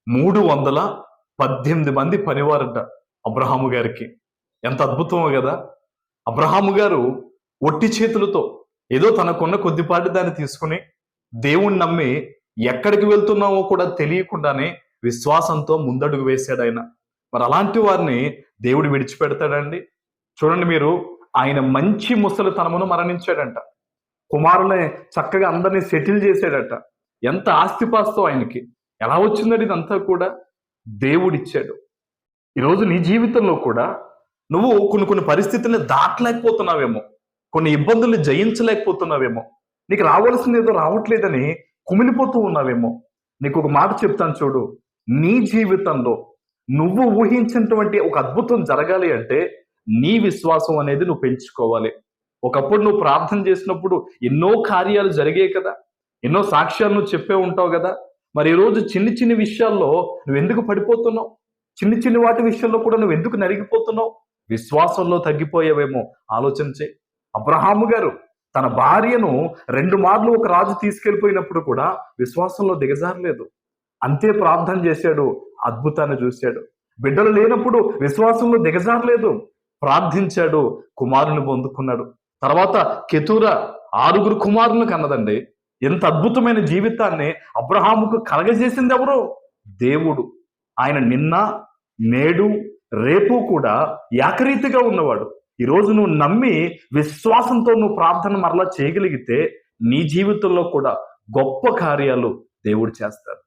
318 మంది పనివారంట అబ్రహాము గారికి. ఎంత అద్భుతమో కదా! అబ్రహాము గారు ఒట్టి చేతులతో ఏదో తనకున్న కొద్దిపాటి దాన్ని తీసుకుని దేవుణ్ణి నమ్మి ఎక్కడికి వెళ్తున్నామో కూడా తెలియకుండానే విశ్వాసంతో ముందడుగు వేశాడు ఆయన. మరి అలాంటి వారిని దేవుడు విడిచిపెడతాడండి? చూడండి మీరు, ఆయన మంచి ముసలితనమును మరణించాడంట. కుమారులే చక్కగా అందరినీ సెటిల్ చేశాడట. ఎంత ఆస్తిపాస్తో ఆయనకి. ఎలా వచ్చిందండి ఇదంతా కూడా? దేవుడిచ్చాడు. ఈరోజు నీ జీవితంలో కూడా నువ్వు కొన్ని పరిస్థితుల్ని దాటలేకపోతున్నావేమో, కొన్ని ఇబ్బందుల్ని జయించలేకపోతున్నావేమో, నీకు రావాల్సింది ఏదో రావట్లేదని కుమిలిపోతూ ఉన్నావేమో. నీకు ఒక మాట చెప్తాను చూడు, నీ జీవితంలో నువ్వు ఊహించినటువంటి ఒక అద్భుతం జరగాలి అంటే నీ విశ్వాసం అనేది నువ్వు పెంచుకోవాలి. ఒకప్పుడు నువ్వు ప్రార్థన చేసినప్పుడు ఎన్నో కార్యాలు జరిగాయి కదా, ఎన్నో సాక్ష్యాలు నువ్వు చెప్పే ఉంటావు కదా. మరి ఈరోజు చిన్ని విషయాల్లో నువ్వు ఎందుకు పడిపోతున్నావు? చిన్ని వాటి విషయంలో కూడా నువ్వు ఎందుకు నలిగిపోతున్నావు? విశ్వాసంలో తగ్గిపోయావేమో ఆలోచన చేయి. అబ్రహాము గారు తన భార్యను 2 మార్లు ఒక రాజు తీసుకెళ్ళిపోయినప్పుడు కూడా విశ్వాసంలో దిగజారలేదు. అంతే ప్రార్థన చేశాడు, అద్భుతాన్ని చూశాడు. బిడ్డలు లేనప్పుడు విశ్వాసంలో దిగజారలేదు, ప్రార్థించాడు, కుమారుని పొందుకున్నాడు. తర్వాత కెతూరా 6 కుమారులను కన్నదండి. ఎంత అద్భుతమైన జీవితాన్ని అబ్రహాముకు కలగజేసింది ఎవరు? దేవుడు. ఆయన నిన్న, నేడు, రేపు కూడా ఏకరీతిగా ఉన్నవాడు. ఈరోజు నువ్వు నమ్మి విశ్వాసంతో నువ్వు ప్రార్థన మరలా చేయగలిగితే నీ జీవితంలో కూడా గొప్ప కార్యాలు దేవుడు చేస్తాడు.